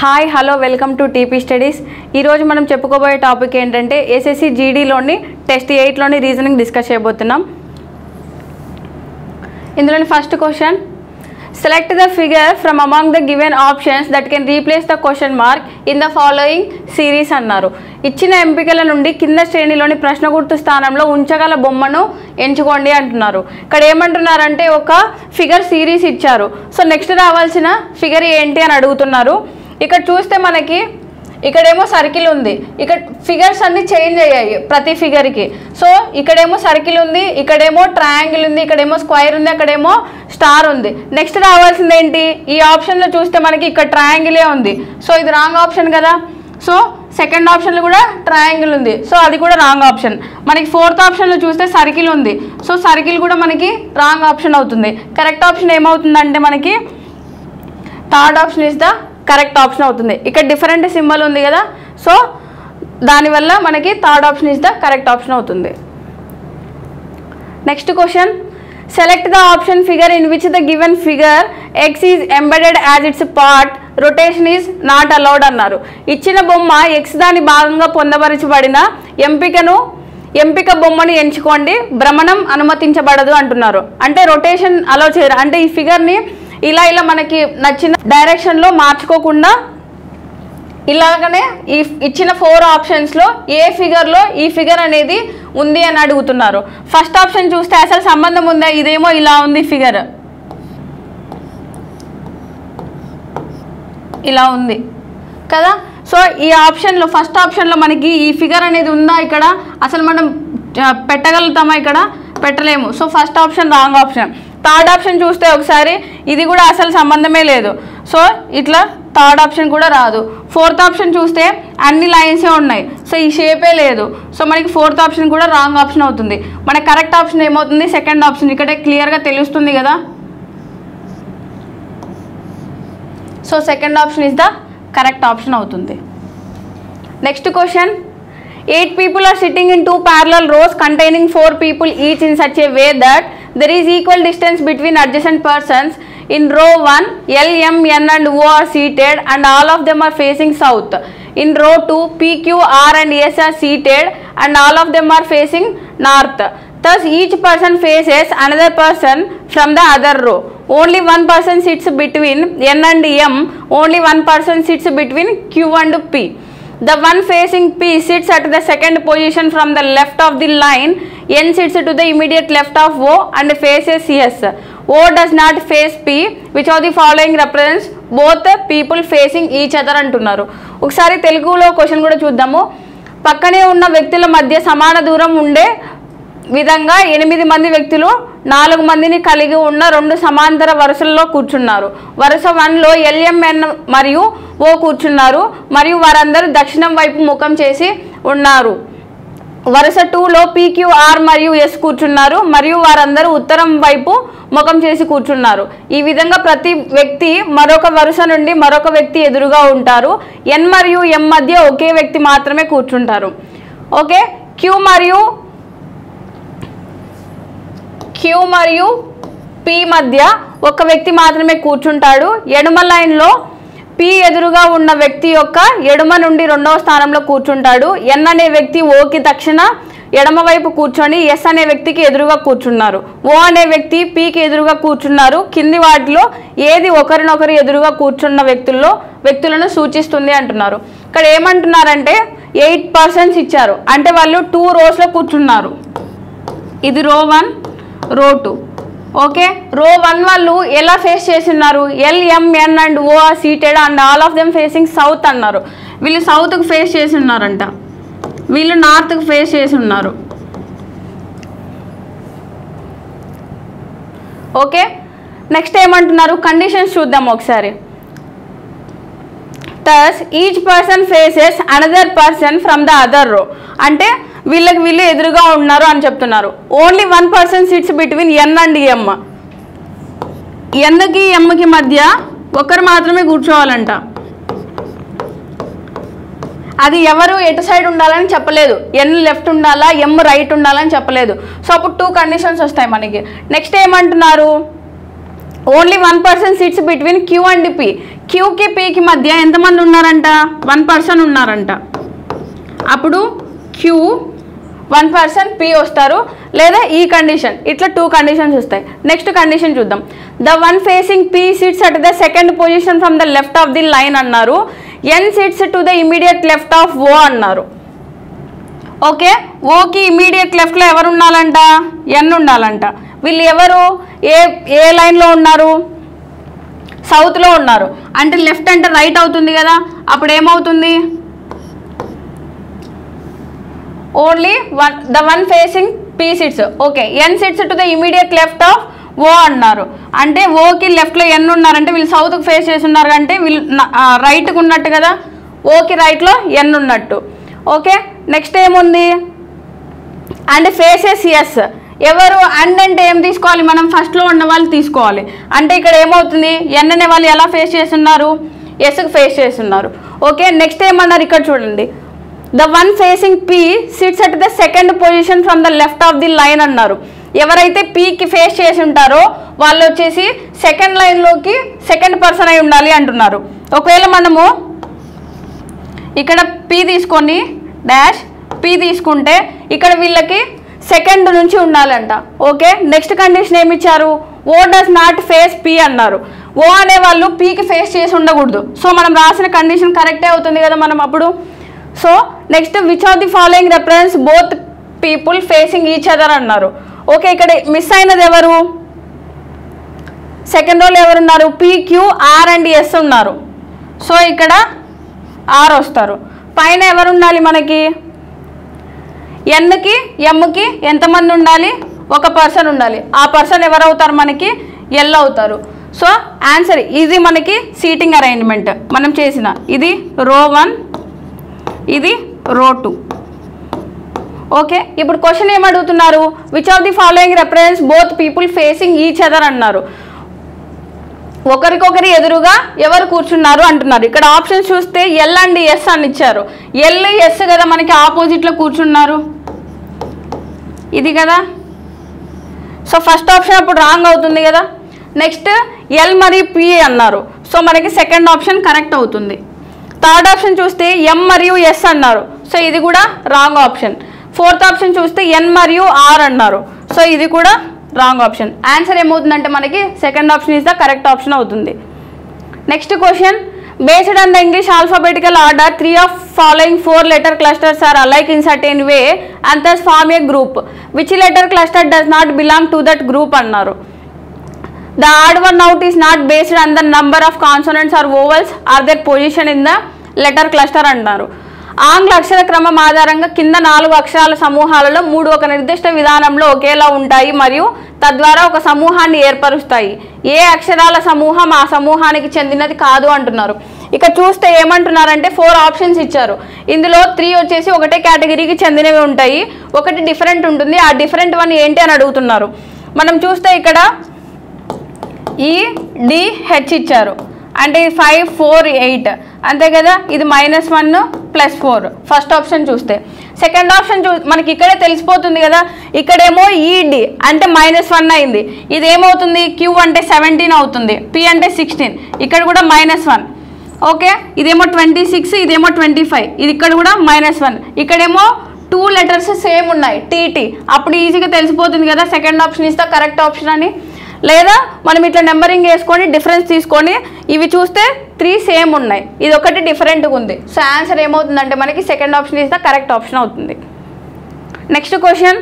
Hi hello welcome to TP studies. ఈరోజు మనం చెప్పుకోబోయే టాపిక్ ఏంటంటే ఎస్ఎస్సి జీడీలోని టెస్ట్ 8లోని రీజనింగ్ డిస్కస్ చేయబోతున్నాం. ఇందులోని first question, select the figure from among the given options that can replace the question mark in the following series అన్నారు. ఇచ్చిన ఎంపికల నుండి కింద శ్రేణిలోని ప్రశ్న గుర్తు స్థానంలో ఉంచగల బొమ్మను ఎంచుకోండి అంటున్నారు. ఇక్కడ ఏమంటున్నారంటే ఒక ఫిగర్ సిరీస్ ఇచ్చారు. సో నెక్స్ట్ రావాల్సిన ఫిగర్ ఏంటి అని అడుగుతున్నారు. ఇక్కడ చూస్తే మనకి ఇక్కడేమో సర్కిల్ ఉంది, ఇక్కడ ఫిగర్స్ అన్నీ చేంజ్ అయ్యాయి ప్రతి ఫిగర్కి. సో ఇక్కడేమో సర్కిల్ ఉంది, ఇక్కడేమో ట్రయాంగిల్ ఉంది, ఇక్కడేమో స్క్వైర్ ఉంది, అక్కడేమో స్టార్ ఉంది. నెక్స్ట్ రావాల్సింది ఏంటి? ఈ ఆప్షన్లో చూస్తే మనకి ఇక్కడ ట్రయాంగిలే ఉంది. సో ఇది రాంగ్ ఆప్షన్ కదా. సో సెకండ్ ఆప్షన్లో కూడా ట్రయాంగిల్ ఉంది, సో అది కూడా రాంగ్ ఆప్షన్. మనకి ఫోర్త్ ఆప్షన్లో చూస్తే సర్కిల్ ఉంది, సో సర్కిల్ కూడా మనకి రాంగ్ ఆప్షన్ అవుతుంది. కరెక్ట్ ఆప్షన్ ఏమవుతుందంటే మనకి third option is the correct option అవుతుంది. ఇక్కడ డిఫరెంట్ సింబల్ ఉంది కదా, సో దానివల్ల మనకి third option is the correct option అవుతుంది. Next question, select the option figure in which the given figure X is embedded as its part, rotation is not allowed అన్నారు. ఇచ్చిన బొమ్మ ఎక్స్ దాని భాగంగా పొందపరచబడిన ఎంపిక బొమ్మను ఎంచుకోండి, భ్రమణం అనుమతించబడదు అంటున్నారు. అంటే రొటేషన్ అలౌ చేయరు, అంటే ఈ ఫిగర్ని ఇలా మనకి నచ్చిన డైరెక్షన్లో మార్చుకోకుండా ఇలాగనే ఈ ఇచ్చిన 4 ఆప్షన్స్లో ఏ ఫిగర్లో ఈ ఫిగర్ అనేది ఉంది అని అడుగుతున్నారు. ఫస్ట్ ఆప్షన్ చూస్తే అసలు సంబంధం ఉందా? ఇదేమో ఇలా ఉంది, ఫిగర్ ఇలా ఉంది కదా. సో ఈ ఆప్షన్లో ఫస్ట్ ఆప్షన్లో మనకి ఈ ఫిగర్ అనేది ఉందా? ఇక్కడ అసలు మనం పెట్టగలుగుతామా? ఇక్కడ పెట్టలేము. So first option wrong option. Third option చూస్తే ఒకసారి ఇది కూడా అసలు సంబంధమే లేదు, సో ఇట్లా థర్డ్ ఆప్షన్ కూడా రాదు. ఫోర్త్ ఆప్షన్ చూస్తే అన్ని లైన్సే ఉన్నాయి, సో ఈ షేపే లేదు, సో మనకి ఫోర్త్ ఆప్షన్ కూడా రాంగ్ ఆప్షన్ అవుతుంది. మనకి కరెక్ట్ ఆప్షన్ ఏమవుతుంది? Second option. ఇక్కడే క్లియర్గా తెలుస్తుంది కదా. So second option is the correct option అవుతుంది. Next question, 8 people are sitting in 2 parallel rows containing 4 people each in such a way that there is equal distance between adjacent persons. In row 1, L, M, N and O are seated and all of them are facing south. In row 2, P, Q, R and S are seated and all of them are facing north. Thus each person faces another person from the other row. Only one person sits between N and M. Only one person sits between Q and P. The one facing P sits at the second position from the left of the line. N sits to the immediate left of O and faces S. O does not face P. Which of the following represents both people facing each other అంటున్నారు. ఒకసారి తెలుగులో question కూడా చూద్దాము. పక్కనే ఉన్న వ్యక్తుల మధ్య సమాన దూరం ఉండే విధంగా 8 మంది వ్యక్తులు 4 మందిని కలిగి ఉన్న 2 సమాంతర వరుసల్లో కూర్చున్నారు. వరుస 1లో LMN మరియు O కూర్చున్నారు మరియు వారందరూ దక్షిణం వైపు ముఖం చేసి ఉన్నారు. వరుస 2లో PQR మరియు S కూర్చున్నారు మరియు వారందరూ ఉత్తరం వైపు ముఖం చేసి కూర్చున్నారు. ఈ విధంగా ప్రతి వ్యక్తి మరొక వరుస నుండి మరొక వ్యక్తి ఎదురుగా ఉంటారు. N మరియు M మధ్య ఒకే వ్యక్తి మాత్రమే కూర్చుంటారు. ఓకే, Q మరియు P మధ్య ఒక వ్యక్తి మాత్రమే కూర్చుంటాడు. ఎడమ లైన్లో P ఎదురుగా ఉన్న వ్యక్తి యొక్క ఎడమ నుండి 2వ స్థానంలో కూర్చుంటాడు. N అనే వ్యక్తి Oకి దక్షిణ ఎడమ వైపు కూర్చొని S అనే వ్యక్తికి ఎదురుగా కూర్చున్నారు. O అనే వ్యక్తి Pకి ఎదురుగా కూర్చున్నారు. కింది వాటిలో ఏది ఒకరినొకరు ఎదురుగా కూర్చున్న వ్యక్తులను సూచిస్తుంది అంటున్నారు. ఇక్కడ ఏమంటున్నారంటే 8 persons ఇచ్చారు, అంటే వాళ్ళు 2 rows కూర్చున్నారు. ఇది row 1, row 2. ఓకే, రో 1 వాళ్ళు ఎలా ఫేస్ చేసి ఉన్నారు? L, M, N and O are seated and all of them facing south అన్నారు. వీళ్ళు సౌత్కి ఫేస్ చేసి ఉన్నారంట, వీళ్ళు నార్త్కి ఫేస్ చేసి ఉన్నారు. ఓకే, నెక్స్ట్ ఏమంటున్నారు? కండిషన్స్ చూద్దాం ఒకసారి. Thus each person faces another person from the other row. అంటే వీళ్ళు ఎదురుగా ఉన్నారు అని చెప్తున్నారు. Only 1 person sits between N and M. Nకి Mకి మధ్య ఒకరు మాత్రమే కూర్చోవాలంట. అది ఎవరు ఎటు సైడ్ ఉండాలని చెప్పలేదు. N లెఫ్ట్ ఉండాలా, M రైట్ ఉండాలని చెప్పలేదు. సో అప్పుడు 2 కండిషన్స్ వస్తాయి మనకి. నెక్స్ట్ ఏమంటున్నారు? Only 1 person sits between Q and P. క్యూకి పీకి మధ్య ఎంతమంది ఉన్నారంట? 1 person ఉన్నారంట. అప్పుడు క్యూ 1 person పి వస్తారు, లేదా ఈ కండిషన్. ఇట్లా 2 conditions వస్తాయి. నెక్స్ట్ కండిషన్ చూద్దాం. The one facing P sits at the second position from the left of the line అన్నారు. N sits to the immediate left of O అన్నారు. ఓకే, ఓకి ఇమీడియట్ లెఫ్ట్లో ఎవరు ఉండాలంట? ఎన్ ఉండాలంట. వీళ్ళు ఎవరు? ఏ లైన్లో ఉన్నారు? సౌత్లో ఉన్నారు. అంటే లెఫ్ట్ అంటే రైట్ అవుతుంది కదా, అప్పుడు ఏమవుతుంది? Only the one facing P sits. Okay, N sits to the immediate left of O అన్నారు. అంటే ఓకి లెఫ్ట్లో ఎన్ ఉన్నారంటే వీళ్ళు సౌత్కి ఫేస్ చేసి ఉన్నారు, అంటే వీళ్ళు రైట్కి ఉన్నట్టు కదా, ఓకి రైట్లో ఎన్ ఉన్నట్టు. ఓకే, నెక్స్ట్ ఏముంది? And faces S. ఎవరు? అండ్ అంటే ఏం తీసుకోవాలి మనం? ఫస్ట్లో ఉన్న వాళ్ళు తీసుకోవాలి. అంటే ఇక్కడ ఏమవుతుంది? ఎన్ అనే వాళ్ళు ఎలా ఫేస్ చేస్తున్నారు? ఎస్కి ఫేస్ చేస్తున్నారు. ఓకే, నెక్స్ట్ ఏమన్నారు ఇక్కడ చూడండి. The one facing P sits at the second position from the left of the line అన్నారు. ఎవరైతే పీకి ఫేస్ చేసి ఉంటారో వాళ్ళు వచ్చేసి సెకండ్ లైన్లోకి సెకండ్ పర్సన్ అయి ఉండాలి అంటున్నారు. ఒకవేళ మనము ఇక్కడ పీ తీసుకొని డాష్ పీ తీసుకుంటే ఇక్కడ వీళ్ళకి సెకండ్ నుంచి ఉండాలంట. ఓకే, నెక్స్ట్ కండిషన్ ఏమి ఇచ్చారు? ఓ డస్ నాట్ ఫేస్ పీ అన్నారు. ఓ అనే వాళ్ళు పీకి ఫేస్ చేసి ఉండకూడదు. సో మనం రాసిన కండిషన్ కరెక్టే అవుతుంది కదా మనం అప్పుడు. So next which of the following represents both people facing each other అన్నారు. ఓకే, ఇక్కడ మిస్ అయినది ఎవరు? సెకండ్ రోలో ఎవరున్నారు? P, Q, R and S ఉన్నారు. సో ఇక్కడ ఆర్ వస్తారు. పైన ఎవరు ఉండాలి మనకి? ఎన్కి ఎమ్కి ఎంతమంది ఉండాలి? 1 person ఉండాలి. ఆ పర్సన్ ఎవరు అవుతారు మనకి? ఎల్ అవుతారు. సో ఆన్సర్ ఇది మనకి సీటింగ్ అరేంజ్మెంట్ మనం చేసిన. ఇది రో 1, ఇది రో 2. ఓకే, ఇప్పుడు క్వశ్చన్ ఏమడుగుతున్నారు? Which of the following represents both people facing each other అన్నారు. ఒకరికొకరి ఎదురుగా ఎవరు కూర్చున్నారు అంటున్నారు. ఇక్కడ ఆప్షన్స్ చూస్తే ఎల్ అండ్ ఎస్ అని ఇచ్చారు. ఎల్ ఎస్ కదా మనకి ఆపోజిట్లో కూర్చున్నారు, ఇది కదా. సో ఫస్ట్ ఆప్షన్ అప్పుడు రాంగ్ అవుతుంది కదా. నెక్స్ట్ ఎల్ మరియు పి అన్నారు. సో మనకి సెకండ్ ఆప్షన్ కరెక్ట్ అవుతుంది. థర్డ్ ఆప్షన్ చూస్తే ఎం మరియు ఎస్ అన్నారు. సో ఇది కూడా రాంగ్ ఆప్షన్. ఫోర్త్ ఆప్షన్ చూస్తే ఎన్ మరియు ఆర్ అన్నారు. సో ఇది కూడా రాంగ్ ఆప్షన్. ఆన్సర్ ఏమవుతుందంటే మనకి second option is the correct option అవుతుంది. Next question. Based on the English alphabetical order 3 of following 4 letter clusters are alike in certain way and thus form a group. Which letter cluster does not belong to that group అన్నారు. The odd one out is not based on the number of consonants or vowels or their position in the letter cluster అన్నారు. ఆంగ్ల అక్షర క్రమం ఆధారంగా కింద 4 అక్షరాల సమూహాలలో 3 ఒక నిర్దిష్ట విధానంలో ఒకేలా ఉంటాయి మరియు తద్వారా ఒక సమూహాన్ని ఏర్పరుస్తాయి. ఏ అక్షరాల సమూహం ఆ సమూహానికి చెందినది కాదు అంటున్నారు. ఇక చూస్తే ఏమంటున్నారంటే 4 ఆప్షన్స్ ఇచ్చారు. ఇందులో 3 వచ్చేసి ఒకటే కేటగిరీకి చెందినవి ఉంటాయి, ఒకటి డిఫరెంట్ ఉంటుంది. ఆ డిఫరెంట్ వన్ ఏంటి అని అడుగుతున్నారు. మనం చూస్తే ఇక్కడ EDH ఇచ్చారు. అంటే 5, 4, 8 అంతే కదా. ఇది -1 + 4 ఫస్ట్ ఆప్షన్ చూస్తే. సెకండ్ ఆప్షన్ మనకి ఇక్కడే తెలిసిపోతుంది కదా. ఇక్కడేమో ED అంటే -1 అయింది. ఇది ఏమవుతుంది? Q అంటే 17 అవుతుంది, P అంటే 16, ఇక్కడ కూడా -1. ఓకే, ఇదేమో 26, ఇదేమో 25, ఇది ఇక్కడ కూడా -1. ఇక్కడేమో 2 letters సేమ్ ఉన్నాయి, TT. అప్పుడు ఈజీగా తెలిసిపోతుంది కదా second option is the correct option అని. లేదా మనం ఇట్లా నెంబరింగ్ వేసుకొని డిఫరెన్స్ తీసుకొని ఇవి చూస్తే 3 సేమ్ ఉన్నాయి, ఇది ఒకటి డిఫరెంట్గా ఉంది. సో ఆన్సర్ ఏమవుతుందంటే మనకి second option is the correct option అవుతుంది. Next question.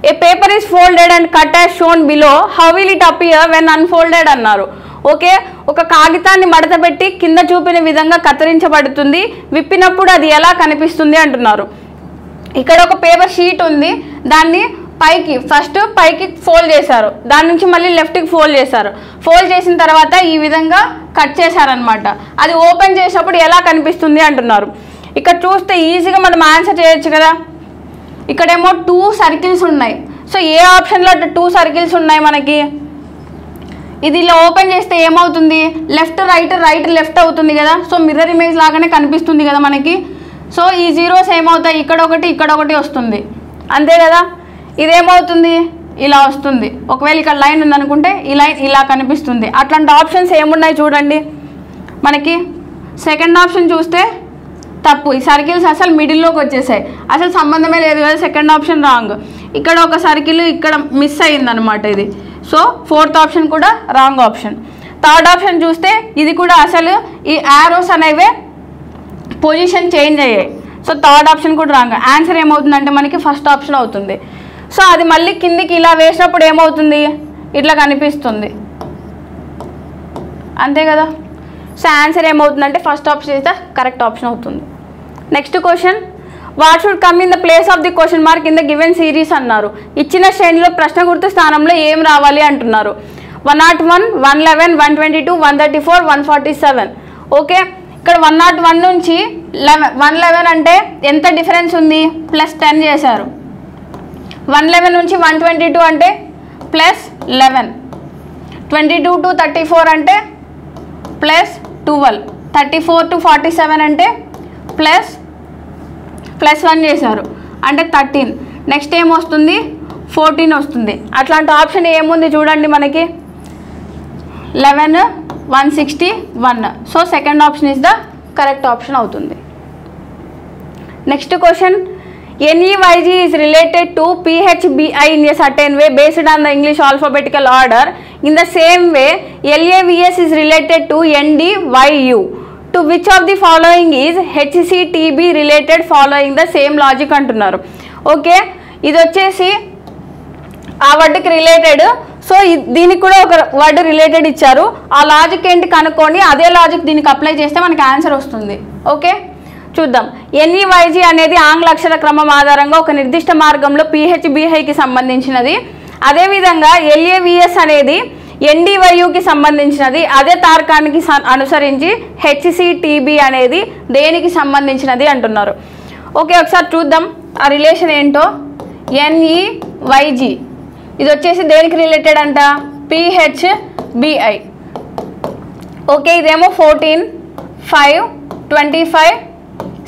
A paper is folded and cut as shown below, how will it appear when unfolded అన్నారు. ఓకే, ఒక కాగితాన్ని మడత పెట్టి కింద చూపిన విధంగా కత్తిరించబడుతుంది, విప్పినప్పుడు అది ఎలా కనిపిస్తుంది అంటున్నారు. ఇక్కడ ఒక పేపర్ షీట్ ఉంది, దాన్ని ఫస్ట్ పైకి ఫోల్డ్ చేశారు, దాని నుంచి మళ్ళీ లెఫ్ట్కి ఫోల్డ్ చేశారు. ఫోల్డ్ చేసిన తర్వాత ఈ విధంగా కట్ చేశారనమాట. అది ఓపెన్ చేసినప్పుడు ఎలా కనిపిస్తుంది అంటున్నారు. ఇక్కడ చూస్తే ఈజీగా మనం ఆన్సర్ చేయొచ్చు కదా. ఇక్కడేమో 2 సర్కిల్స్ ఉన్నాయి. సో ఏ ఆప్షన్లో 2 సర్కిల్స్ ఉన్నాయి మనకి? ఇది ఇలా ఓపెన్ చేస్తే ఏమవుతుంది? లెఫ్ట్ రైట్, రైట్ లెఫ్ట్ అవుతుంది కదా. సో మిర్రర్ ఇమేజ్ లాగానే కనిపిస్తుంది కదా మనకి. సో ఈ జీరోస్ ఏమవుతాయి? ఇక్కడ ఒకటి, ఇక్కడ ఒకటి వస్తుంది, అంతే కదా. ఇదేమవుతుంది? ఇలా వస్తుంది. ఒకవేళ ఇక్కడ లైన్ ఉందనుకుంటే ఈ లైన్ ఇలా కనిపిస్తుంది. అట్లాంటి ఆప్షన్స్ ఏమున్నాయి చూడండి. మనకి సెకండ్ ఆప్షన్ చూస్తే తప్పు, ఈ సర్కిల్స్ అసలు మిడిల్లోకి వచ్చేసాయి, అసలు సంబంధమే లేదు కదా, సెకండ్ ఆప్షన్ రాంగ్. ఇక్కడ ఒక సర్కిల్ ఇక్కడ మిస్ అయ్యిందనమాట ఇది. సో ఫోర్త్ ఆప్షన్ కూడా రాంగ్ ఆప్షన్. థర్డ్ ఆప్షన్ చూస్తే ఇది కూడా అసలు ఈ యారోస్ అనేవే పొజిషన్ చేంజ్ అయ్యాయి. సో థర్డ్ ఆప్షన్ కూడా రాంగ్. ఆన్సర్ ఏమవుతుందంటే మనకి ఫస్ట్ ఆప్షన్ అవుతుంది. సో అది మళ్ళీ కిందికి ఇలా వేసినప్పుడు ఏమవుతుంది, ఇట్లా కనిపిస్తుంది, అంతే కదా. సో ఆన్సర్ ఏమవుతుందంటే first option is the correct option అవుతుంది. Next question, what should come in the place of the question mark in the given series అన్నారు. ఇచ్చిన శ్రేణిలో ప్రశ్న గుర్తు స్థానంలో ఏం రావాలి అంటున్నారు. 101, 111, 122, 134, 147. ఓకే, ఇక్కడ 101 నుంచి 111 అంటే ఎంత డిఫరెన్స్ ఉంది, +10 చేశారు. 111 నుంచి 122 అంటే +11. 22 to 34 అంటే +12. 34 to 47 అంటే +1 చేశారు అంటే 13. నెక్స్ట్ ఏమొస్తుంది, 14 వస్తుంది. అట్లాంటి ఆప్షన్ ఏముంది చూడండి మనకి, 11, 161. So second option is the correct option అవుతుంది. Next question, NEYG is related to PHBI in a certain way based on the English alphabetical order. In the same way, LAVS is related to NDYU. To which of the following is HCTB related following the same logic అంటున్నారు. Okay, ఇది వచ్చేసి ఆ వర్డ్కి related. So దీనికి కూడా ఒక word related ఇచ్చారు. ఆ logic ఏంటి కనుక్కొని అదే లాజిక్ దీనికి అప్లై చేస్తే మనకి ఆన్సర్ వస్తుంది. ఓకే చూద్దాం. NEYG అనేది ఆంగ్ల అక్షర క్రమం ఆధారంగా ఒక నిర్దిష్ట మార్గంలో PHBIకి సంబంధించినది. అదేవిధంగా LAVS అనేది NDYUకి సంబంధించినది. అదే తార్కానికి అనుసరించి HCTB అనేది దేనికి సంబంధించినది అంటున్నారు. ఓకే, ఒకసారి చూద్దాం ఆ రిలేషన్ ఏంటో. NEYG ఇది వచ్చేసి దేనికి రిలేటెడ్ అంట, PHBI. ఓకే, ఇదేమో 14, 5, 25,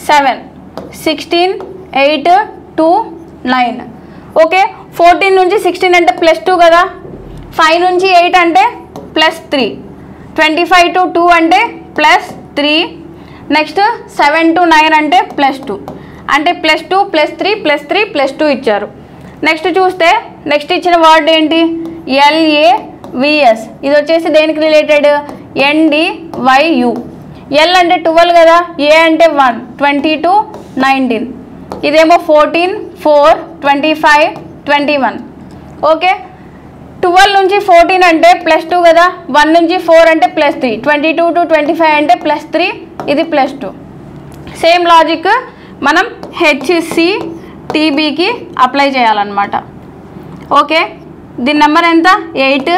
7, 16, 8, 2, 9. ఓకే, 14 నుంచి 16 అంటే +2 కదా, 5 నుంచి 8 అంటే +3, 25 to 2 అంటే +3, నెక్స్ట్ 7 to 9 అంటే +2, అంటే +2, +3, +3, +2 ఇచ్చారు. నెక్స్ట్ చూస్తే నెక్స్ట్ ఇచ్చిన వర్డ్ ఏంటి, LAVS. ఇది వచ్చేసి దేనికి రిలేటెడ్, NDYU. L అంటే 12 కదా, A అంటే 1, 22, 19. ఇదేమో 14, 4, 25, 21. ఓకే, 12 నుంచి 14 అంటే +2 కదా, 1 నుంచి 4 అంటే +3, 22 to 25 అంటే +3, ఇది +2. సేమ్ లాజిక్ మనం HCTBకి అప్లై చేయాలన్నమాట. ఓకే, దీని నెంబర్ ఎంత, 8,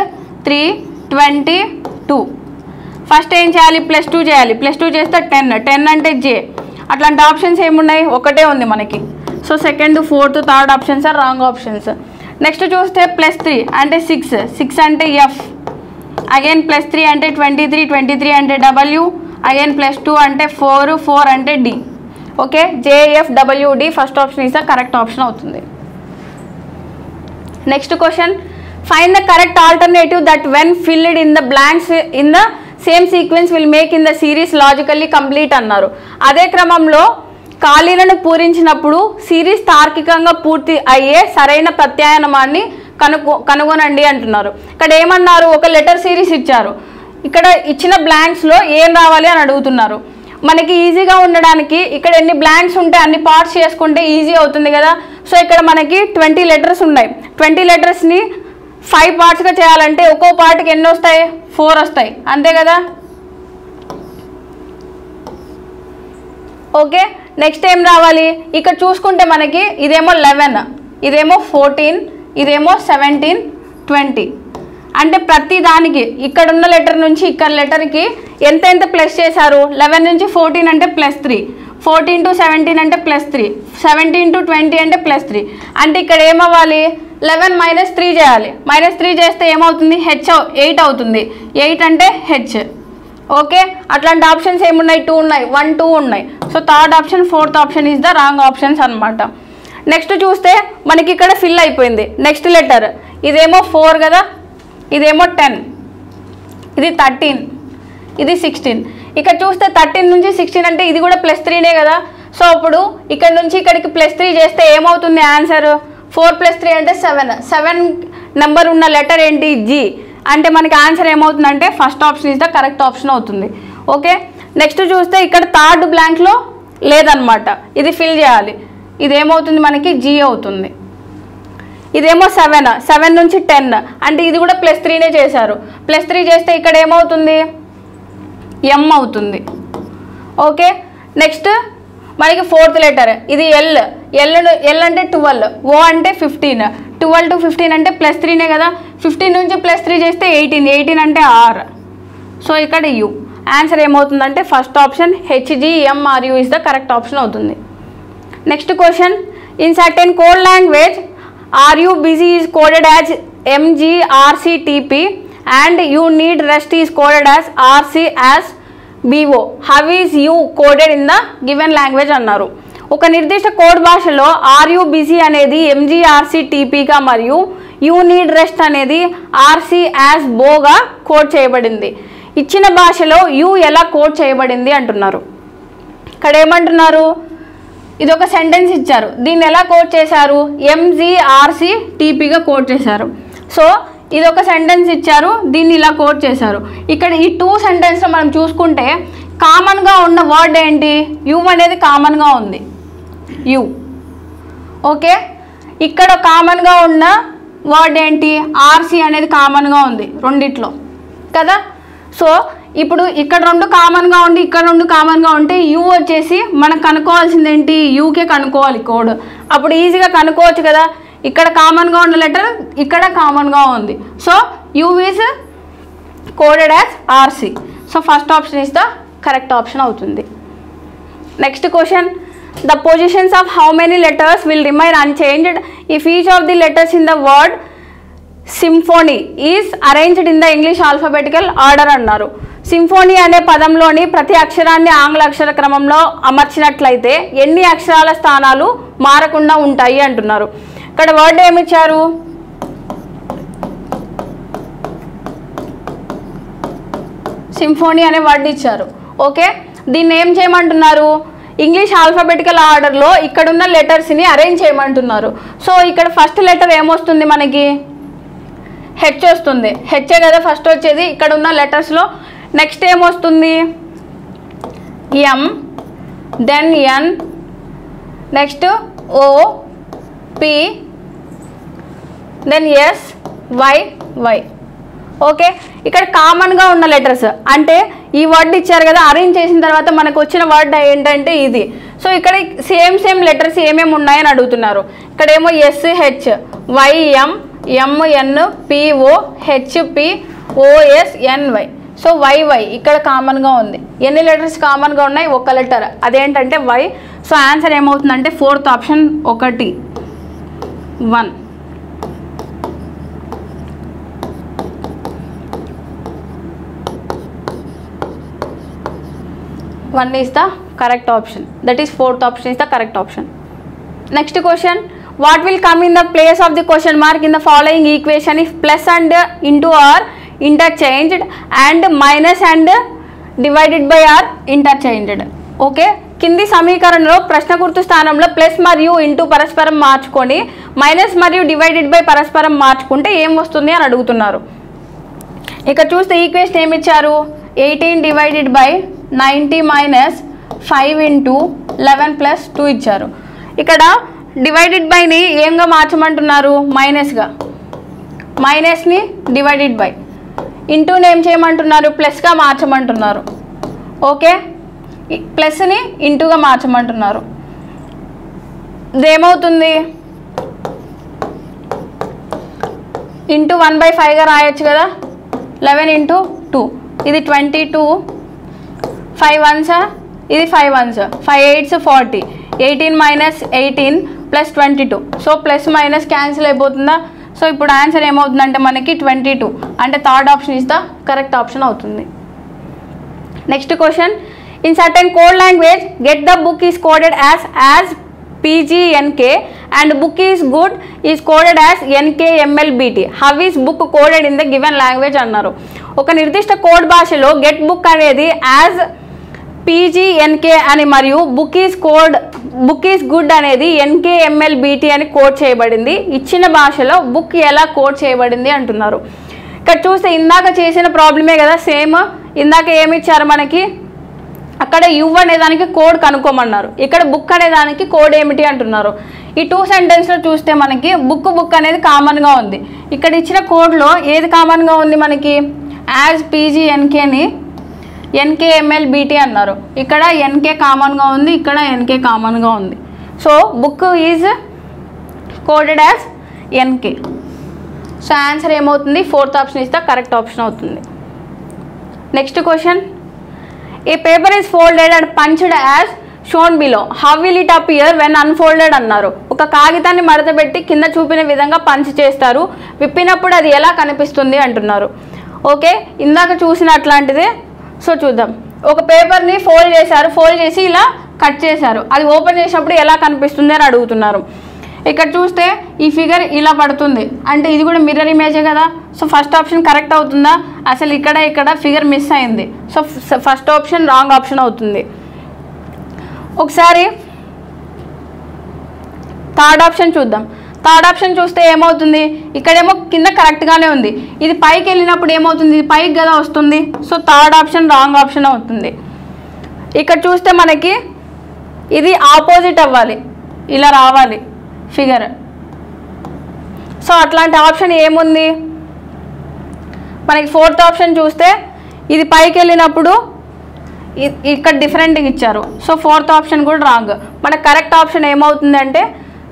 3, 22. ఫస్ట్ ఏం చేయాలి, +2 చేయాలి. +2 చేస్తే 10, 10 అంటే J. అట్లాంటి ఆప్షన్స్ ఏమున్నాయి, ఒకటే ఉంది మనకి. So second, fourth, third options are wrong options. Next చూస్తే +3 అంటే 6, 6 అంటే F. అగైన్ +3 అంటే 23, 23 అంటే W. అగైన్ +2 అంటే 4, 4 అంటే D. Okay, JFWD first option is the correct option అవుతుంది. Next question, find the correct alternative that when filled in the blanks in the same sequence will make in the series logically complete అన్నారు. అదే క్రమంలో ఖాళీలను పూరించినప్పుడు series తార్కికంగా పూర్తి అయ్యే సరైన ప్రత్యామ్నాయాన్ని కనుగొనండి అంటున్నారు. ఇక్కడ ఏమన్నారు, ఒక లెటర్ సిరీస్ ఇచ్చారు, ఇక్కడ ఇచ్చిన బ్లాంక్స్లో ఏం రావాలి అని అడుగుతున్నారు. మనకి ఈజీగా ఉండడానికి ఇక్కడ ఎన్ని బ్లాంక్స్ ఉంటే అన్ని పార్ట్స్ చేసుకుంటే ఈజీ అవుతుంది కదా. సో ఇక్కడ మనకి 20 లెటర్స్ ఉన్నాయి. 20 లెటర్స్ని 5 పార్ట్స్గా చేయాలంటే ఒక్కో పార్ట్కి ఎన్ని వస్తాయి, 4 వస్తాయి, అంతే కదా. ఓకే, నెక్స్ట్ ఏం రావాలి, ఇక్కడ చూసుకుంటే మనకి ఇదేమో 11, ఇదేమో 14, ఇదేమో 17, 20. అంటే ప్రతి దానికి ఇక్కడ ఉన్న లెటర్ నుంచి ఇక్కడ లెటర్కి ఎంత ఎంత ప్లస్ చేశారు. 11 నుంచి 14 అంటే +3, 14 to 17 అంటే +3, 17 to 20 అంటే +3. అంటే ఇక్కడ ఏమవ్వాలి, 11 - 3 చేయాలి. -3 చేస్తే ఏమవుతుంది, 8 అవుతుంది. 8 అంటే H. ఓకే, అట్లాంటి ఆప్షన్స్ ఏమున్నాయి, 2 ఉన్నాయి, 1, 2 ఉన్నాయి. So third option, fourth option is the wrong options అనమాట. నెక్స్ట్ చూస్తే మనకి ఇక్కడ ఫిల్ అయిపోయింది. నెక్స్ట్ లెటర్ ఇదేమో 4 కదా, ఇదేమో 10, ఇది 13, ఇది 16. ఇక్కడ చూస్తే 13 నుంచి 16 అంటే ఇది కూడా +3నే కదా. సో ఇప్పుడు ఇక్కడ నుంచి ఇక్కడికి +3 చేస్తే ఏమవుతుంది ఆన్సర్? 4 + 3 అంటే 7 నెంబర్ ఉన్న లెటర్ ఏంటి? జీ. అంటే మనకి ఆన్సర్ ఏమవుతుందంటే first option is the correct option అవుతుంది. ఓకే, నెక్స్ట్ చూస్తే ఇక్కడ థర్డ్ బ్లాంక్లో లేదనమాట, ఇది ఫిల్ చేయాలి. ఇదేమవుతుంది మనకి? జీ అవుతుంది. ఇదేమో 7 నుంచి 10 అంటే ఇది కూడా +3నే చేశారు. +3 చేస్తే ఇక్కడ ఏమవుతుంది? ఎం అవుతుంది. ఓకే, నెక్స్ట్ మనకి ఫోర్త్ లెటర్ ఇది ఎల్. ఎల్ అంటే 12, ఓ అంటే 15. 12 to 15 అంటే +3నే కదా. 15 నుంచి +3 చేస్తే 18 అంటే ఆర్. సో ఇక్కడ యూ. ఆన్సర్ ఏమవుతుందంటే first option HGMRU is the correct option అవుతుంది. Next question, in certain code language RU busy is coded as MGRCTP and you need rest is coded as RC as BO. How is U coded in the given language అన్నారు. ఒక నిర్దిష్ట code భాషలో RU busy అనేది MGRCTPగా మరియు you need rest అనేది RC as BOగా code చేయబడింది. ఇచ్చిన భాషలో U ఎలా కోడ్ చేయబడింది అంటున్నారు. ఇక్కడ ఏమంటున్నారు? ఇది ఒక సెంటెన్స్ ఇచ్చారు, దీన్ని ఎలా కోడ్ చేశారు? MGRCTPగా కోడ్ చేశారు. సో ఇది ఒక సెంటెన్స్ ఇచ్చారు, దీన్ని ఇలా కోడ్ చేశారు. ఇక్కడ ఈ 2 సెంటెన్స్లో మనం చూసుకుంటే కామన్గా ఉన్న వర్డ్ ఏంటి? యు అనేది కామన్గా ఉంది, యు. ఓకే, ఇక్కడ కామన్గా ఉన్న వర్డ్ ఏంటి? ఆర్సి అనేది కామన్గా ఉంది రెండిట్లో కదా. సో ఇప్పుడు ఇక్కడ 2 కామన్గా ఉండి ఇక్కడ 2 కామన్గా ఉంటే యూ వచ్చేసి మనం కనుక్కోవాల్సింది ఏంటి? యూకే కనుక్కోవాలి కోడ్. అప్పుడు ఈజీగా కనుక్కోవచ్చు కదా. ఇక్కడ కామన్గా ఉన్న లెటర్ ఇక్కడ కామన్గా ఉంది. So U is coded as RC. So first option is the correct option అవుతుంది. Next question, the positions of how many letters will remain unchanged if each of the letters in the word symphony is arranged in the English alphabetical order అన్నారు. సింఫోనీ అనే పదంలోని ప్రతి అక్షరాన్ని ఆంగ్ల అక్షర క్రమంలో అమర్చినట్లయితే ఎన్ని అక్షరాల స్థానాలు మారకుండా ఉంటాయి అంటున్నారు. ఇక్కడ వర్డ్ ఏమిచ్చారు? సింఫోనీ అనే వర్డ్ ఇచ్చారు. ఓకే, దీన్ని ఏం చేయమంటున్నారు? ఇంగ్లీష్ ఆల్ఫాబెటికల్ ఆర్డర్లో ఇక్కడున్న లెటర్స్ని అరేంజ్ చేయమంటున్నారు. సో ఇక్కడ ఫస్ట్ లెటర్ ఏమొస్తుంది మనకి? హెచ్ వస్తుంది. హెచ్చే కదా ఫస్ట్ వచ్చేది ఇక్కడ ఉన్న లెటర్స్లో. నెక్స్ట్ ఏమొస్తుంది? M, then N, next O, P, then S, Y, Y. Okay, ఇక్కడ కామన్గా ఉన్న లెటర్స్ అంటే ఈ వర్డ్ ఇచ్చారు కదా, అరేంజ్ చేసిన తర్వాత మనకు వచ్చిన వర్డ్ ఏంటంటే ఇది. సో ఇక్కడ సేమ్ లెటర్స్ ఏమేమి ఉన్నాయని అడుగుతున్నారు. ఇక్కడేమో S H, Y M, MN, PO, HP, OS, NY. So Y ఇక్కడ కామన్గా ఉంది. ఎన్ని లెటర్స్ కామన్గా ఉన్నాయి? ఒక లెటర్, అదేంటంటే వై. సో ఆన్సర్ ఏమవుతుందంటే fourth option 1, 1. One is the correct option. That is fourth option is the correct option. Next question, what will come in the place of the question mark in the following equation if plus and into are interchanged and minus and divided by are interchanged? Okay, కింది సమీకరణలో ప్రశ్న గుర్తు స్థానంలో plus మరియు into పరస్పరం మార్చుకొని minus మరియు divided by పరస్పరం మార్చుకుంటే ఏం వస్తుంది అని అడుగుతున్నారు. ఇక్కడ చూస్తే ఈక్వేషన్ ఏమి ఇచ్చారు? 18 divided by 90 minus 5 into 11 plus 2 ఇచ్చారు. ఇక్కడ డివైడెడ్ బైని ఏంగా మార్చమంటున్నారు? మైనస్గా. మైనస్ని డివైడెడ్ బై, ఇంటూని ఏం చేయమంటున్నారు? ప్లస్గా మార్చమంటున్నారు. ఓకే, ప్లస్ని ఇంటూగా మార్చమంటున్నారు. ఇదేమవుతుంది? ఇంటూ 1/5గా రాయొచ్చు కదా. 11 ఇంటూ 2 ఇది 22, 5 1s ఇది 5 1s, 5 8s 40, 18 minus 18 plus 22. So plus minus cancel అయిపోతుందా? సో ఇప్పుడు ఆన్సర్ ఏమవుతుందంటే మనకి 22. అంటే third option is the correct option అవుతుంది. Next question, in certain code language get the book is coded as PGNK and book is good is coded as NKMLBT. How is book coded in the given language అన్నారు. ఒక నిర్దిష్ట code భాషలో get book అనేది as PGNK అని మరియు book is good అనేది NKMLBT అని code చేయబడింది. ఇచ్చిన భాషలో బుక్ ఎలా కోడ్ చేయబడింది అంటున్నారు. ఇక్కడ చూస్తే ఇందాక చేసిన ప్రాబ్లమే కదా, సేమ్. ఇందాక ఏమి ఇచ్చారు మనకి, అక్కడ యు అనే దానికి కోడ్ కనుక్కోమన్నారు, ఇక్కడ బుక్ అనే దానికి కోడ్ ఏమిటి అంటున్నారు. ఈ 2 సెంటెన్స్లో చూస్తే మనకి బుక్ అనేది కామన్గా ఉంది. ఇక్కడ ఇచ్చిన కోడ్లో ఏది కామన్గా ఉంది మనకి, యాజ్ PGNKని NKMLBT అన్నారు. ఇక్కడ NK కామన్గా ఉంది, ఇక్కడ NK కామన్గా ఉంది. So book is coded as NK. So answer ఏమవుతుంది, 4th option is the correct option అవుతుంది. Next question, a paper is folded and punched as shown below, how will it appear when unfolded అన్నారు. ఒక కాగితాన్ని మడతపెట్టి కింద చూపిన విధంగా punch చేస్తారు, విప్పినప్పుడు అది ఎలా కనిపిస్తుంది అంటున్నారు. ఓకే, ఇందాక చూసిన అట్లాంటిదే. సో చూద్దాం, ఒక పేపర్ని ఫోల్డ్ చేశారు, ఫోల్డ్ చేసి ఇలా కట్ చేశారు, అది ఓపెన్ చేసినప్పుడు ఎలా కనిపిస్తుంది అని అడుగుతున్నారు. ఇక్కడ చూస్తే ఈ ఫిగర్ ఇలా పడుతుంది, అంటే ఇది కూడా మిర్రర్ ఇమేజే కదా. సో ఫస్ట్ ఆప్షన్ కరెక్ట్ అవుతుందా, అసలు ఇక్కడ ఫిగర్ మిస్ అయింది. So first option wrong option అవుతుంది. ఒకసారి థర్డ్ ఆప్షన్ చూద్దాం. థర్డ్ ఆప్షన్ చూస్తే ఏమవుతుంది, ఇక్కడేమో కింద కరెక్ట్గానే ఉంది, ఇది పైకి వెళ్ళినప్పుడు ఏమవుతుంది, ఇది పైకి కదా వస్తుంది. So third option wrong option అవుతుంది. ఇక్కడ చూస్తే మనకి ఇది ఆపోజిట్ అవ్వాలి, ఇలా రావాలి ఫిగర్. సో అట్లాంటి ఆప్షన్ ఏముంది మనకి, 4th ఆప్షన్ చూస్తే ఇది పైకి వెళ్ళినప్పుడు ఇక్కడ డిఫరెంట్గా ఇచ్చారు. సో 4th ఆప్షన్ కూడా రాంగ్. మన కరెక్ట్ ఆప్షన్ ఏమవుతుంది అంటే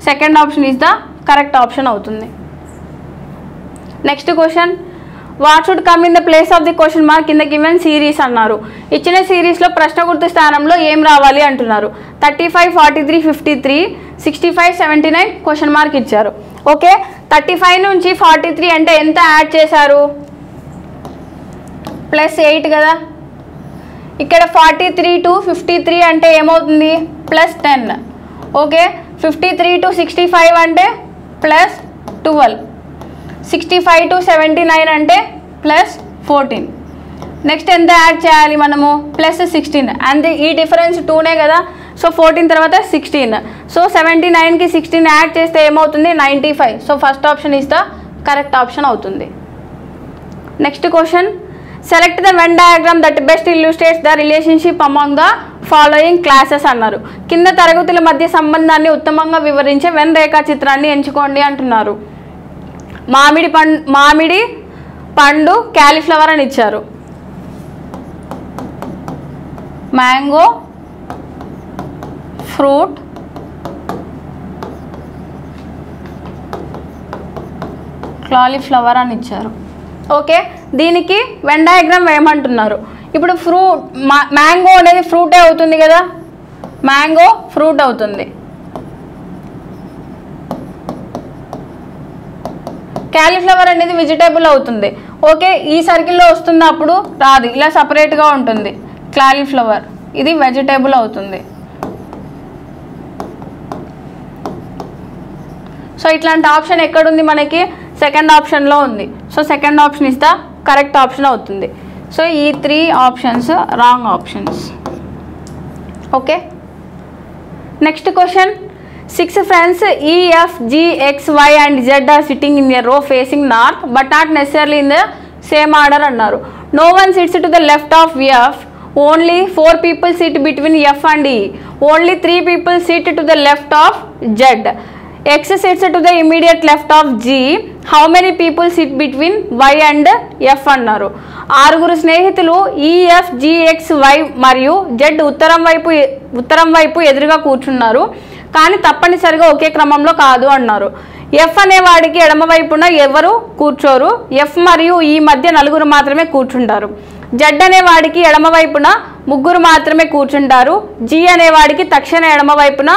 second option is the correct option అవుతుంది. Next question, what should come in the place of the question mark in the given series అన్నారు. ఇచ్చిన సిరీస్లో ప్రశ్న గుర్తు స్థానంలో ఏం రావాలి అంటున్నారు. 35, 43, 53, 65, 79 క్వశ్చన్ మార్క్ ఇచ్చారు. ఓకే, 35 నుంచి 43 అంటే ఎంత యాడ్ చేశారు, +8 కదా. ఇక్కడ 43 to 53 అంటే ఏమవుతుంది, +10. ఓకే, 53 to 65 అంటే +12, 65 to 79 అంటే +14. నెక్స్ట్ ఎంత యాడ్ చేయాలి మనము, +16. అంతే, ఈ డిఫరెన్స్ 2నే కదా. సో 14 తర్వాత 16. సో 79కి 16 యాడ్ చేస్తే ఏమవుతుంది, 95. So first option is the correct option అవుతుంది. Next question, select the Venn diagram that best illustrates the relationship among the following classes అన్నారు. కింద తరగతుల మధ్య సంబంధాన్ని ఉత్తమంగా వివరించే వెన్ రేఖాచిత్రాన్ని ఎంచుకోండి అంటున్నారు. మామిడి పండు క్యాలీఫ్లవర్ అని ఇచ్చారు. మ్యాంగో ఫ్రూట్ కాలీఫ్లవర్ అని ఇచ్చారు. ఓకే, దీనికి వెన్ డయాగ్రామ్ వేయమంటున్నారు. ఇప్పుడు మ్యాంగో అనేది ఫ్రూటే అవుతుంది కదా, మ్యాంగో ఫ్రూట్ అవుతుంది. క్యాలీఫ్లవర్ అనేది వెజిటేబుల్ అవుతుంది. ఓకే, ఈ సర్కిల్లో వస్తున్నప్పుడు రాదు, ఇలా సపరేట్గా ఉంటుంది. క్యాలీఫ్లవర్ ఇది వెజిటేబుల్ అవుతుంది. సో ఇట్లాంటి ఆప్షన్ ఎక్కడుంది మనకి, సెకండ్ ఆప్షన్లో ఉంది. So second option is the correct option అవుతుంది. సో ఈ 3 options wrong options. Okay, next question, 6 friends E, F, G, X, Y and Z are sitting in a row facing north but not necessarily in the same order అన్నారు. No one sits to the left of F, only 4 people sit between F and E, only 3 people sit to the left of Z, X sits to the immediate left of G, how many people sit between Y and F అన్నారు. 6 స్నేహితులు EF, GX, Y మరియు Z ఉత్తరం వైపు ఎదురుగా కూర్చున్నారు, కానీ తప్పనిసరిగా ఒకే క్రమంలో కాదు అన్నారు. ఎఫ్ అనేవాడికి ఎడమ వైపున ఎవరు కూర్చోరు, ఎఫ్ మరియు ఈ మధ్య 4 మాత్రమే కూర్చుంటారు. జెడ్ అనేవాడికి ఎడమ వైపున 3 మాత్రమే కూర్చుంటారు, జి అనేవాడికి తక్షణ ఎడమ వైపున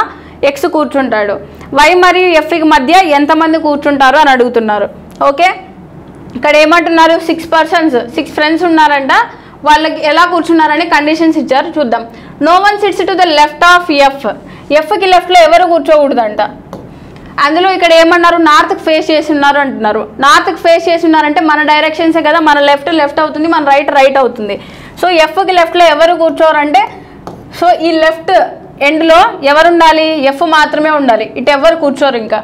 ఎక్స్ కూర్చుంటాడు. వై మరియు ఎఫ్కి మధ్య ఎంతమంది కూర్చుంటారు అని అడుగుతున్నారు. ఓకే, ఇక్కడ ఏమంటున్నారు, 6 persons 6 friends ఉన్నారంట, వాళ్ళకి ఎలా కూర్చున్నారని కండిషన్స్ ఇచ్చారు. చూద్దాం. No one sits to the left of F, ఎఫ్కి లెఫ్ట్లో ఎవరు కూర్చోకూడదంట. అందులో ఇక్కడ ఏమన్నారు, నార్త్కి ఫేస్ చేసి ఉన్నారు అంటున్నారు. నార్త్కి ఫేస్ చేసి ఉన్నారంటే మన డైరెక్షన్సే కదా, మన లెఫ్ట్ అవుతుంది, మన రైట్ అవుతుంది. సో ఎఫ్కి లెఫ్ట్లో ఎవరు కూర్చోరంటే, సో ఈ లెఫ్ట్ ఎండ్లో ఎవరు ఉండాలి, ఎఫ్ మాత్రమే ఉండాలి, ఇటు ఎవరు కూర్చోరు. ఇంకా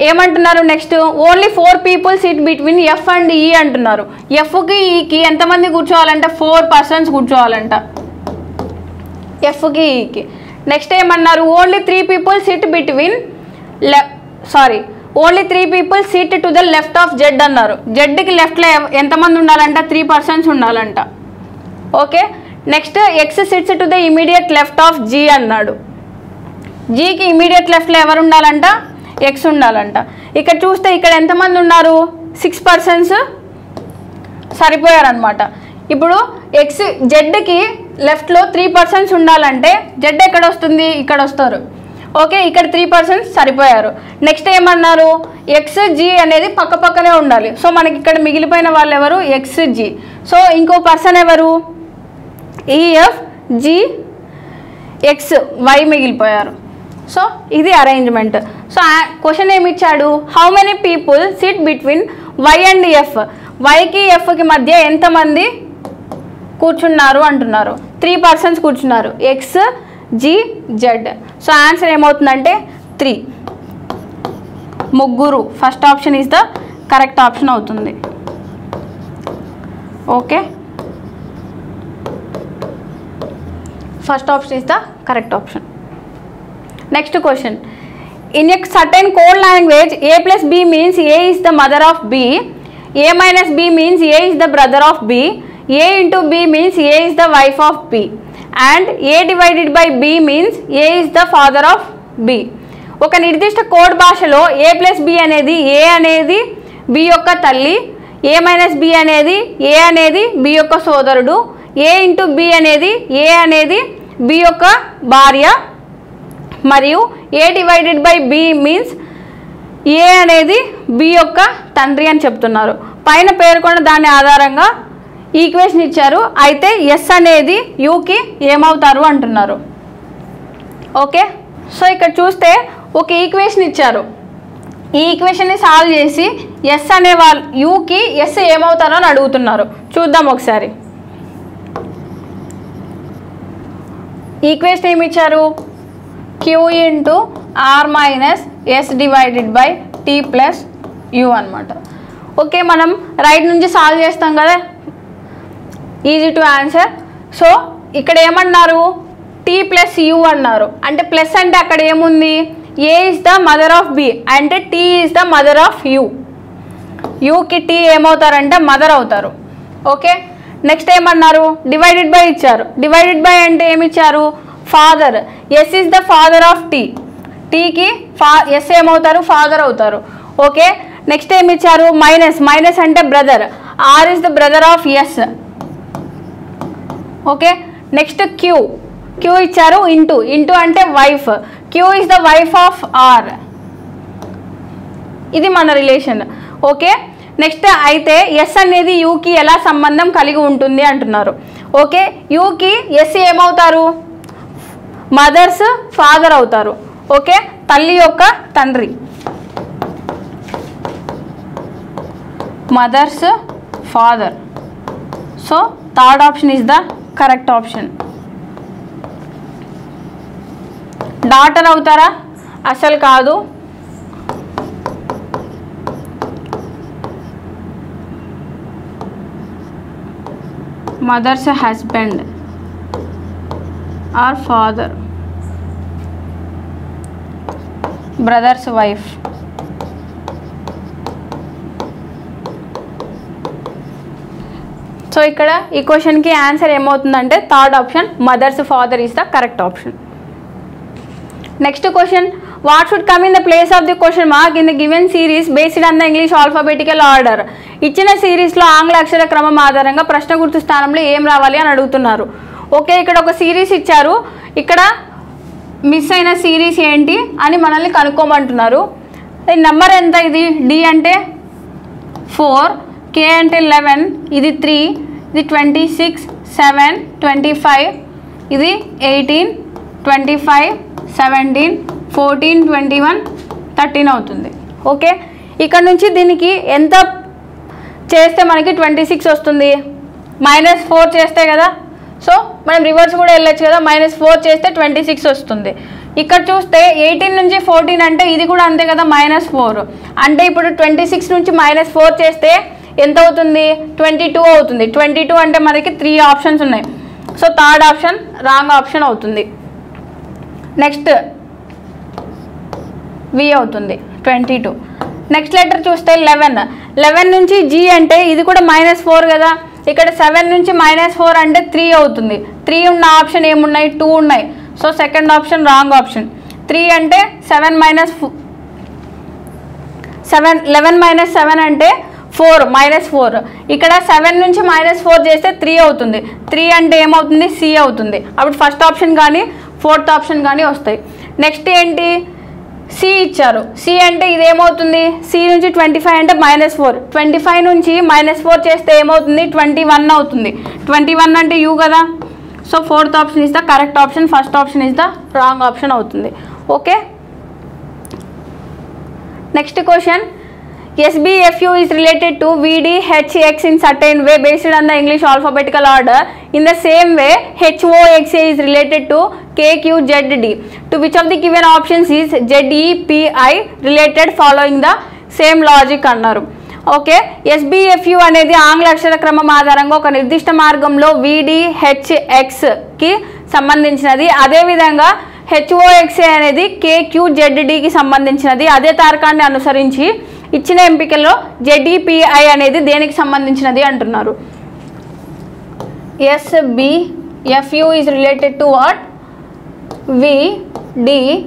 ఏమంటున్నారు next, only 4 people sit between F and ఈ అంటున్నారు. ఎఫ్కి ఈకి ఎంతమంది కూర్చోవాలంట, 4 persons కూర్చోవాలంట ఎఫ్కి ఈకి. నెక్స్ట్ ఏమన్నారు, only 3 people sit between only 3 people sit to the left of Z అన్నారు. జెడ్కి లెఫ్ట్లో ఎంతమంది ఉండాలంట, 3 persons ఉండాలంట. Okay, next X sits to the immediate left of G అన్నాడు. జీకి ఇమీడియట్ లెఫ్ట్లో ఎవరు ఉండాలంట, ఎక్స్ ఉండాలంట. ఇక్కడ చూస్తే ఇక్కడ ఎంతమంది ఉన్నారు, 6 persons సరిపోయారనమాట. ఇప్పుడు ఎక్స్ జెడ్కి లెఫ్ట్లో 3 persons ఉండాలంటే జెడ్ ఎక్కడ వస్తుంది, ఇక్కడ వస్తారు. ఓకే, ఇక్కడ 3 persons సరిపోయారు. నెక్స్ట్ ఏమన్నారు, ఎక్స్ జీ అనేది పక్కనే ఉండాలి. సో మనకి ఇక్కడ మిగిలిపోయిన వాళ్ళు ఎవరు, ఎక్స్ జీ. సో ఇంకో పర్సన్ ఎవరు, ఈఎఫ్ జీ ఎక్స్ వై మిగిలిపోయారు. సో ఇది అరేంజ్మెంట్. సో క్వశ్చన్ ఏమి ఇచ్చాడు, how many people sit between Y and F, వైకి ఎఫ్కి మధ్య ఎంతమంది కూర్చున్నారు అంటున్నారు. 3 persons కూర్చున్నారు, X G Z. So answer ఏమవుతుందంటే 3, ముగ్గురు. First option is the correct option అవుతుంది. Okay, first option is the correct option. Next question, in a certain code language A plus B means A is the mother of B, A minus B means A is the brother of B, A into B means A is the wife of B, and A divided by B means A is the father of B. ఒక నిర్దిష్ట code భాషలో A plus B అనేది A అనేది B యొక్క తల్లి, A minus B అనేది A అనేది B యొక్క సోదరుడు, A into B అనేది A అనేది B యొక్క భార్య, మరియు A divided by B means A అనేది B యొక్క తండ్రి అని చెప్తున్నారు. పైన పేర్కొన్న దాని ఆధారంగా ఈక్వేషన్ ఇచ్చారు. అయితే ఎస్ అనేది యూకి ఏమవుతారు అంటున్నారు. ఓకే, సో ఇక్కడ చూస్తే ఒక ఈక్వేషన్ ఇచ్చారు. ఈ ఈక్వేషన్ని సాల్వ్ చేసి ఎస్ అనే వాళ్ళు యూకి ఎస్ ఏమవుతారో అని అడుగుతున్నారు. చూద్దాం ఒకసారి. ఈక్వేషన్ ఏమి ఇచ్చారు, Q into R minus S divided by T plus U అనమాట. ఓకే, మనం రైట్ నుంచి సాల్వ్ చేస్తాం కదా, ఈజీ టు ఆన్సర్. సో ఇక్కడ ఏమన్నారు, టీ ప్లస్ యూ అన్నారు. అంటే ప్లస్ అంటే అక్కడ ఏముంది, A is the mother of B అంటే T is the mother of U. యూకి టీ ఏమవుతారంటే మదర్ అవుతారు. ఓకే, నెక్స్ట్ ఏమన్నారు, డివైడెడ్ బై ఇచ్చారు. డివైడెడ్ బై అంటే ఏమిచ్చారు, father. S is the father of T, టీకి ఎస్ ఏమవుతారు, ఫాదర్ అవుతారు. ఓకే, నెక్స్ట్ ఏమి ఇచ్చారు, మైనస్. మైనస్ అంటే brother, R is the brother of S. Okay, next Q. Q ఇచ్చారు, ఇంటూ. ఇంటూ అంటే wife, Q is the wife of R. ఇది మన రిలేషన్. ఓకే, నెక్స్ట్ అయితే ఎస్ అనేది యూకి ఎలా సంబంధం కలిగి ఉంటుంది అంటున్నారు. ఓకే, యూకి ఎస్ ఏమవుతారు, మదర్స్ ఫాదర్ అవుతారు. ఓకే, తల్లి యొక్క తండ్రి, mother's father. So third option is the correct option. Daughter అవుతారా, అసలు కాదు. Mother's husband or father, brother's wife. So ఇక్కడ ఈ క్వశ్చన్కి ఆన్సర్ ఏమవుతుందంటే third option, mother's father is the correct option. Next question, what should come in the place of the question mark in the given series based on the English alphabetical order. ఇచ్చిన సిరీస్లో ఆంగ్ల అక్షర క్రమం ఆధారంగా ప్రశ్న గుర్తు స్థానంలో ఏం రావాలి అని అడుగుతున్నారు. ఓకే, ఇక్కడ ఒక సిరీస్ ఇచ్చారు, ఇక్కడ మిస్ అయిన సిరీస్ ఏంటి అని మనల్ని కనుక్కోమంటున్నారు. నెంబర్ ఎంత, ఇది డి అంటే 4, కే అంటే 11, ఇది 3, ఇది 26, 7, 25, ఇది 18, 25, 17, 14, 21, 13 అవుతుంది. ఓకే, ఇక్కడ నుంచి దీనికి ఎంత చేస్తే మనకి 26 వస్తుంది? -4 చేస్తే కదా. సో మనం రివర్స్ కూడా వెళ్ళొచ్చు కదా, -4 చేస్తే 26 వస్తుంది. ఇక్కడ చూస్తే 18 నుంచి 14 అంటే ఇది కూడా అంతే కదా, -4. అంటే ఇప్పుడు 26 నుంచి -4 చేస్తే ఎంత అవుతుంది? 22 అవుతుంది. 22 అంటే మనకి 3 ఆప్షన్స్ ఉన్నాయి. So third option wrong option అవుతుంది. నెక్స్ట్ వి అవుతుంది 22. నెక్స్ట్ లెటర్ చూస్తే 11 నుంచి జీ అంటే ఇది కూడా -4 కదా. ఇక్కడ 7 నుంచి -4 అంటే 3 అవుతుంది. 3 ఉన్న ఆప్షన్ ఏమున్నాయి? 2 ఉన్నాయి. So second option wrong option. 3 అంటే 7 11 - 7 అంటే 4 -4. ఇక్కడ 7 నుంచి -4 చేస్తే 3 అవుతుంది. 3 అంటే ఏమవుతుంది? సి అవుతుంది. అప్పుడు ఫస్ట్ ఆప్షన్ కానీ ఫోర్త్ ఆప్షన్ కానీ వస్తాయి. నెక్స్ట్ ఏంటి? సి ఇచ్చారు. సి అంటే ఇదేమవుతుంది? సి నుంచి 25 అంటే -4. 25 నుంచి -4 చేస్తే ఏమవుతుంది? 21 అవుతుంది. 21 అంటే యూ కదా. So fourth option is the correct option. First option is the wrong option అవుతుంది. Okay, next question. SBFU is related to VDHX in certain way based on the English alphabetical order. In the same way, HOXA is related to KQZD. To which of the given options is ZEPI related following the same logic అన్నారు. Okay, SBFU అనేది ఆంగ్ల అక్షర క్రమం ఆధారంగా ఒక నిర్దిష్ట మార్గంలో VDHXకి సంబంధించినది. అదేవిధంగా HOXA అనేది KQZDకి సంబంధించినది. అదే తారకాన్ని అనుసరించి ఇచ్చిన ఎంపికల్లో ZEPI అనేది దేనికి సంబంధించినది అంటున్నారు. SBFU is related to what? VDHX.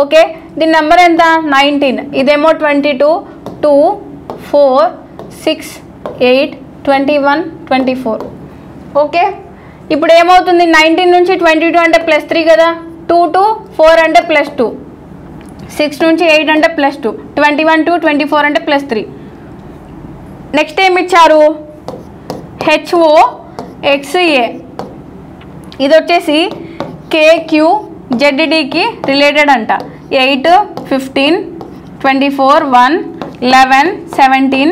Okay, దీని నెంబర్ ఎంత? 19. ఇదేమో 22, 2, 4, 6, 8, 21, 24. ఓకే, ఇప్పుడు ఏమవుతుంది? 19 నుంచి 22 అంటే +3 కదా. 2 to 4 అంటే +2. 6 నుంచి 8 అంటే +2. 21 to 24 అంటే +3. నెక్స్ట్ ఏమి ఇచ్చారు? HOXA. ఇది వచ్చేసి KQZDకి రిలేటెడ్ అంట. 8, 15, 24, 1, 11, 17,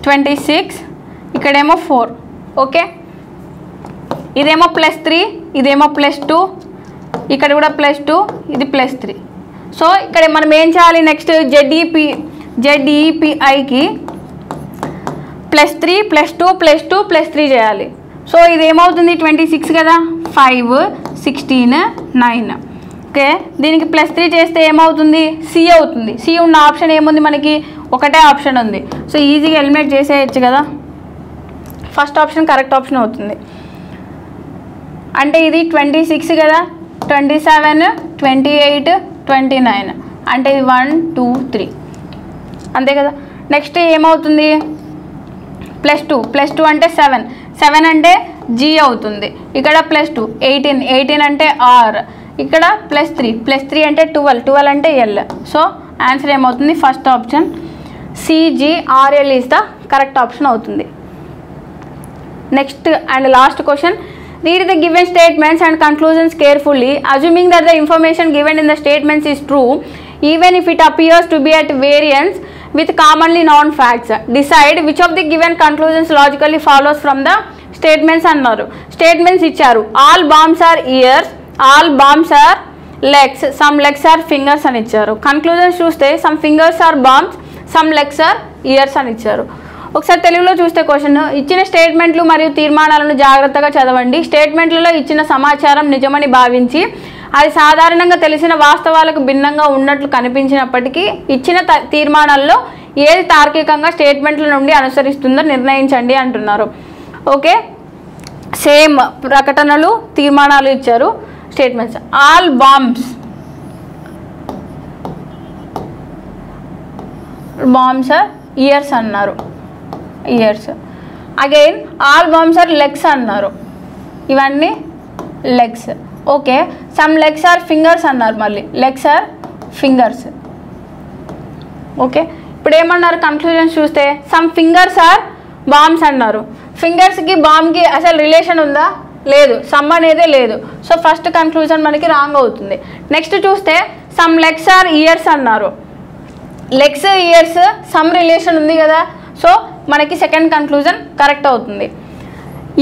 26, ఇక్కడేమో 4. ఓకే, ఇదేమో +3, ఇదేమో +2, ఇక్కడ కూడా +2, ఇది +3. సో ఇక్కడ మనం ఏం చేయాలి? నెక్స్ట్ ZEPIకి +3, +2, +2, +3 చేయాలి. సో ఇది ఏమవుతుంది? 26 కదా. 5, 16, 9. ఓకే, దీనికి +3 చేస్తే ఏమవుతుంది? సి అవుతుంది. సి ఉన్న ఆప్షన్ ఏముంది మనకి? ఒకటే ఆప్షన్ ఉంది. సో ఈజీగా ఎలిమినేట్ చేసేయచ్చు కదా. ఫస్ట్ ఆప్షన్ కరెక్ట్ ఆప్షన్ అవుతుంది. అంటే ఇది 26 కదా, 27, 28, 29 అంటే ఇది 1, 2, 3 అంతే కదా. నెక్స్ట్ ఏమవుతుంది? +2 అంటే 7 అంటే జీ అవుతుంది. ఇక్కడ +2, 18 అంటే ఆర్. ఇక్కడ +3 అంటే 12 అంటే ఎల్. సో ఆన్సర్ ఏమవుతుంది? First option CGRL is the correct option అవుతుంది. Next and last question. Read the given statements and conclusions carefully, assuming that the information given in the statements is true, even if it appears to be at variance with commonly known facts. Decide which of the given conclusions logically follows from the statements అన్నారు. Statements ఇచ్చారు. All bombs are ears, all bombs are legs, some legs are fingers అని ఇచ్చారు. Conclusions చూస్తే some fingers are bombs, some legs are ears అని ఇచ్చారు. ఒకసారి తెలుగులో చూస్తే క్వశ్చన్. ఇచ్చిన స్టేట్మెంట్లు మరియు తీర్మానాలను జాగ్రత్తగా చదవండి. స్టేట్మెంట్లలో ఇచ్చిన సమాచారం నిజమని భావించి అది సాధారణంగా తెలిసిన వాస్తవాలకు భిన్నంగా ఉన్నట్లు కనిపించినప్పటికీ ఇచ్చిన తీర్మానాల్లో ఏది తార్కికంగా స్టేట్మెంట్ల నుండి అనుసరిస్తుందో నిర్ణయించండి అంటున్నారు. ఓకే, సేమ్ ప్రకటనలు తీర్మానాలు ఇచ్చారు. Statements. All bombs are ears అన్నారు. Ears. Again all bombs are legs అన్నారు. ఇవన్నీ legs. Okay, some legs are fingers అన్నారు. మళ్ళీ లెగ్స్ ఆర్ ఫింగర్స్. ఓకే, ఇప్పుడు ఏమన్నారు? కన్క్లూజన్స్ చూస్తే సమ్ ఫింగర్స్ ఆర్ బాంబ్స్ అన్నారు. ఫింగర్స్కి బాంబ్కి అసలు రిలేషన్ ఉందా? లేదు, సమ్ అనేదే లేదు. సో ఫస్ట్ కన్క్లూజన్ మనకి రాంగ్ అవుతుంది. నెక్స్ట్ చూస్తే సమ్ లెగ్స్ ఆర్ ఇయర్స్ అన్నారు. లెగ్స్ ఇయర్స్ సమ్ రిలేషన్ ఉంది కదా, సో మనకి సెకండ్ కన్క్లూజన్ కరెక్ట్ అవుతుంది.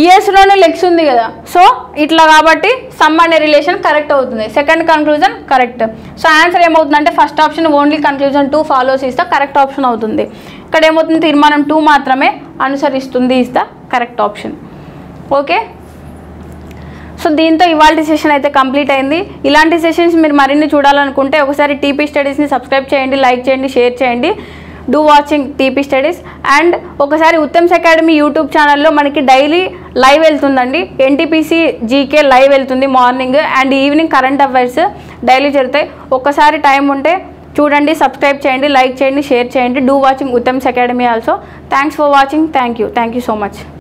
ఇయర్స్లోనే లెగ్స్ ఉంది కదా, సో ఇట్లా కాబట్టి సమ్ అనే రిలేషన్ కరెక్ట్ అవుతుంది. Second conclusion correct. So answer ఏమవుతుందంటే first option only conclusion 2 follows is the correct option అవుతుంది. ఇక్కడ ఏమవుతుంది, తీర్మానం 2 మాత్రమే అనుసరిస్తుంది is the correct option. Okay, so దీంతో ఇవాళ సెషన్ అయితే కంప్లీట్ అయింది. ఇలాంటి సెషన్స్ మీరు మరిన్ని చూడాలనుకుంటే ఒకసారి టీపీ స్టడీస్ని సబ్స్క్రైబ్ చేయండి, లైక్ చేయండి, షేర్ చేయండి. Do watching TP studies. And ఒకసారి ఉత్తమ్స్ అకాడమీ యూట్యూబ్ ఛానల్లో మనకి డైలీ లైవ్ వెళ్తుందండి. ఎన్టీపీసీ జీకే లైవ్ వెళ్తుంది morning and evening. Current affairs daily జరుగుతాయి. ఒక్కసారి టైం ఉంటే చూడండి, సబ్స్క్రైబ్ చేయండి, లైక్ చేయండి, షేర్ చేయండి. Do watching Uttam's academy also. Thanks for watching. Thank you so much.